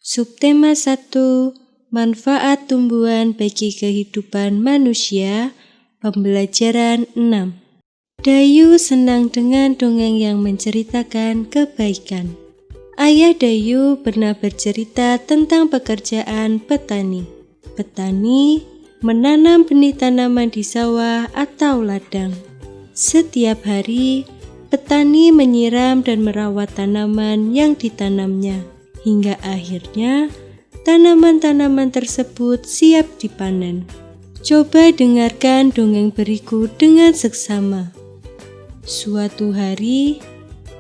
Subtema 1, manfaat tumbuhan bagi kehidupan manusia, pembelajaran 6. Dayu senang dengan dongeng yang menceritakan kebaikan. Ayah Dayu pernah bercerita tentang pekerjaan petani. Petani menanam benih tanaman di sawah atau ladang. Setiap hari, petani menyiram dan merawat tanaman yang ditanamnya, hingga akhirnya tanaman-tanaman tersebut siap dipanen. Coba dengarkan dongeng berikut dengan seksama. Suatu hari,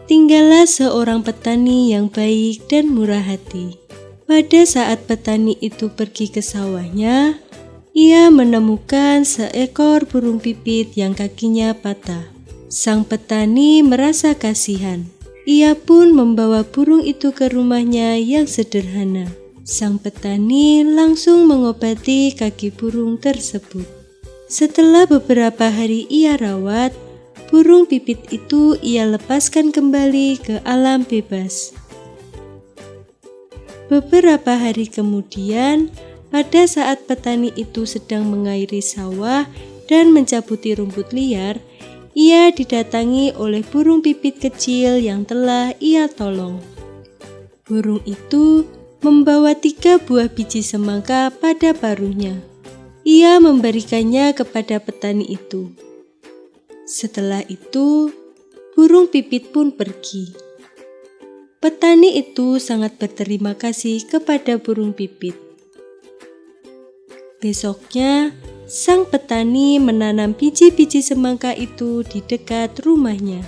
tinggallah seorang petani yang baik dan murah hati. Pada saat petani itu pergi ke sawahnya, ia menemukan seekor burung pipit yang kakinya patah. Sang petani merasa kasihan. Ia pun membawa burung itu ke rumahnya yang sederhana. Sang petani langsung mengobati kaki burung tersebut. Setelah beberapa hari ia rawat, burung pipit itu ia lepaskan kembali ke alam bebas. Beberapa hari kemudian, pada saat petani itu sedang mengairi sawah dan mencabuti rumput liar, ia didatangi oleh burung pipit kecil yang telah ia tolong. Burung itu membawa 3 buah biji semangka pada paruhnya. Ia memberikannya kepada petani itu. Setelah itu, burung pipit pun pergi. Petani itu sangat berterima kasih kepada burung pipit. Besoknya, sang petani menanam biji-biji semangka itu di dekat rumahnya.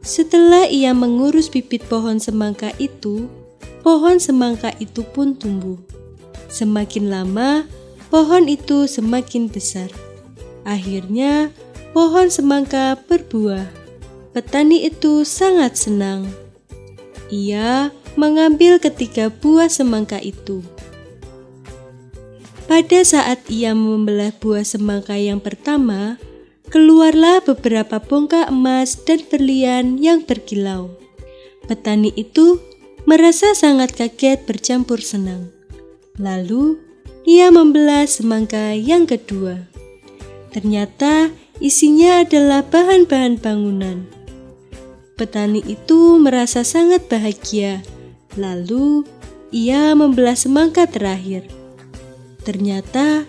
Setelah ia mengurus bibit pohon semangka itu pun tumbuh. Semakin lama, pohon itu semakin besar. Akhirnya, pohon semangka berbuah. Petani itu sangat senang. Ia mengambil ketiga buah semangka itu. Pada saat ia membelah buah semangka yang pertama, keluarlah beberapa bongkah emas dan berlian yang berkilau. Petani itu merasa sangat kaget bercampur senang. Lalu, ia membelah semangka yang kedua. Ternyata isinya adalah bahan-bahan bangunan. Petani itu merasa sangat bahagia. Lalu, ia membelah semangka terakhir. Ternyata,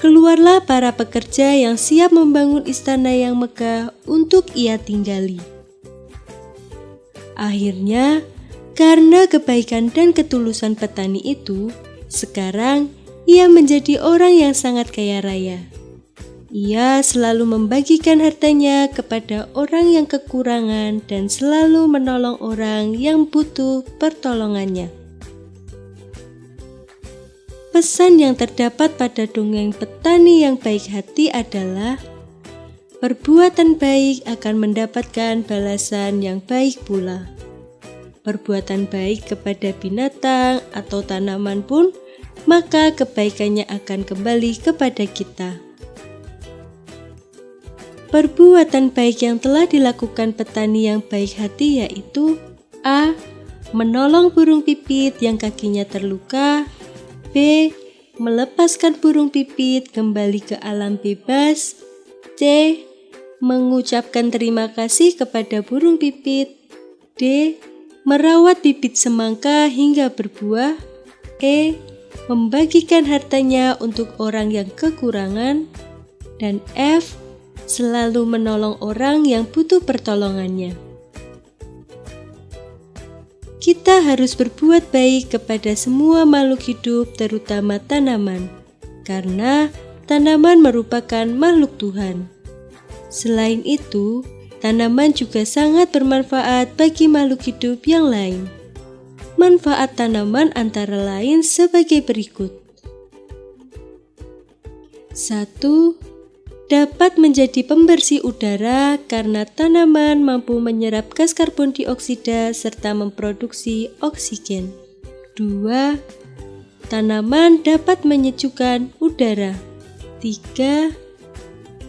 keluarlah para pekerja yang siap membangun istana yang megah untuk ia tinggali. Akhirnya, karena kebaikan dan ketulusan petani itu, sekarang ia menjadi orang yang sangat kaya raya. Ia selalu membagikan hartanya kepada orang yang kekurangan dan selalu menolong orang yang butuh pertolongannya. Pesan yang terdapat pada dongeng petani yang baik hati adalah perbuatan baik akan mendapatkan balasan yang baik pula. Perbuatan baik kepada binatang atau tanaman pun, maka kebaikannya akan kembali kepada kita. Perbuatan baik yang telah dilakukan petani yang baik hati yaitu A. Menolong burung pipit yang kakinya terluka. B. Melepaskan burung pipit kembali ke alam bebas. C. Mengucapkan terima kasih kepada burung pipit. D. Merawat bibit semangka hingga berbuah. E. Membagikan hartanya untuk orang yang kekurangan. Dan F. Selalu menolong orang yang butuh pertolongannya. Kita harus berbuat baik kepada semua makhluk hidup, terutama tanaman, karena tanaman merupakan makhluk Tuhan. Selain itu, tanaman juga sangat bermanfaat bagi makhluk hidup yang lain. Manfaat tanaman antara lain sebagai berikut. 1. Dapat menjadi pembersih udara karena tanaman mampu menyerap gas karbon dioksida serta memproduksi oksigen. 2. Tanaman dapat menyejukkan udara. 3.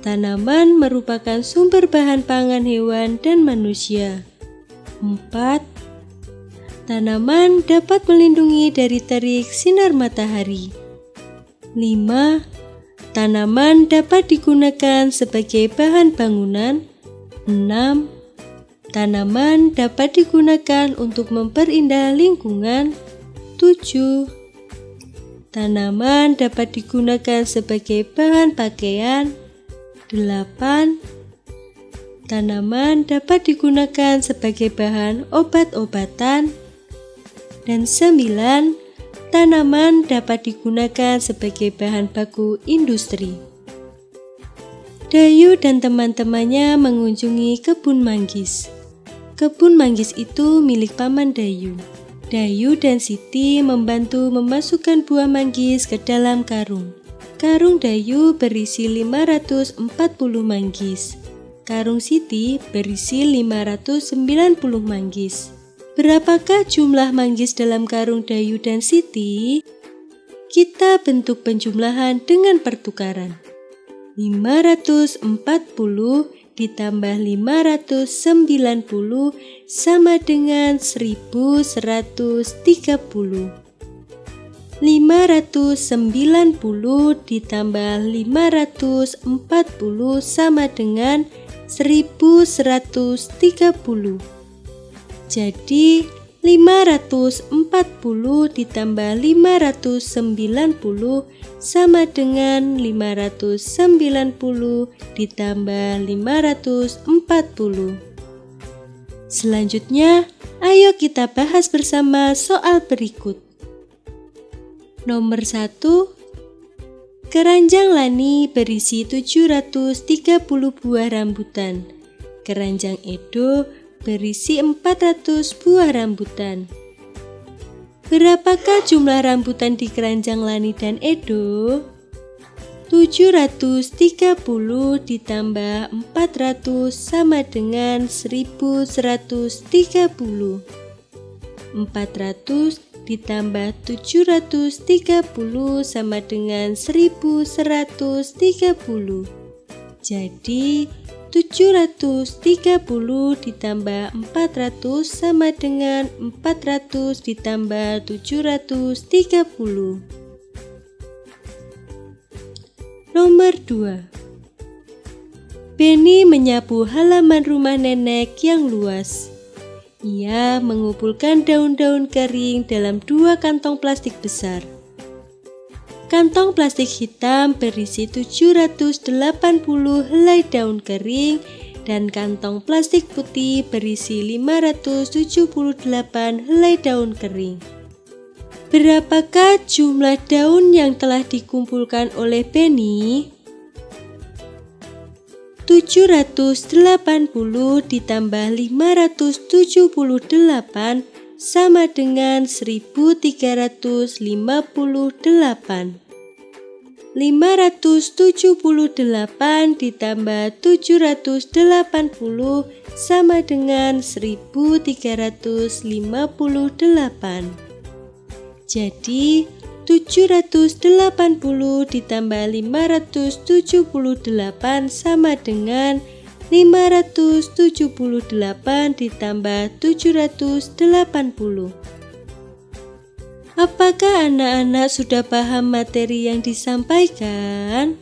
Tanaman merupakan sumber bahan pangan hewan dan manusia. 4. Tanaman dapat melindungi dari terik sinar matahari. 5. Tanaman dapat digunakan sebagai bahan bangunan. 6. Tanaman dapat digunakan untuk memperindah lingkungan. 7. Tanaman dapat digunakan sebagai bahan pakaian. 8. Tanaman dapat digunakan sebagai bahan obat-obatan. Dan 9. Tanaman dapat digunakan sebagai bahan baku industri. Dayu dan teman-temannya mengunjungi kebun manggis. Kebun manggis itu milik Paman Dayu. Dayu dan Siti membantu memasukkan buah manggis ke dalam karung. Karung Dayu berisi 540 manggis. Karung Siti berisi 590 manggis. Berapakah jumlah manggis dalam karung Dayu dan Siti? Kita bentuk penjumlahan dengan pertukaran. 540 ditambah 590 sama dengan 1130. 590 ditambah 540 sama dengan 1130. Jadi 540 ditambah 590 sama dengan 590 ditambah 540. Selanjutnya, ayo kita bahas bersama soal berikut. Nomor 1. Keranjang Lani berisi 730 buah rambutan. Keranjang Edo berisi 400 buah rambutan. Berapakah jumlah rambutan di keranjang Lani dan Edo? 730 ditambah 400 sama dengan 1130. 400 ditambah 730 sama dengan 1130. Jadi 730 ditambah 400 sama dengan 400 ditambah 730. Nomor 2. Beni menyapu halaman rumah nenek yang luas. Ia mengumpulkan daun-daun kering dalam 2 kantong plastik besar. Kantong plastik hitam berisi 780 helai daun kering dan kantong plastik putih berisi 578 helai daun kering. Berapakah jumlah daun yang telah dikumpulkan oleh Beni? 780 ditambah 578 sama dengan 1358. 578 ditambah 780 sama dengan 1358. Jadi 780 ditambah 578 sama dengan 578 ditambah 780. Apakah anak-anak sudah paham materi yang disampaikan?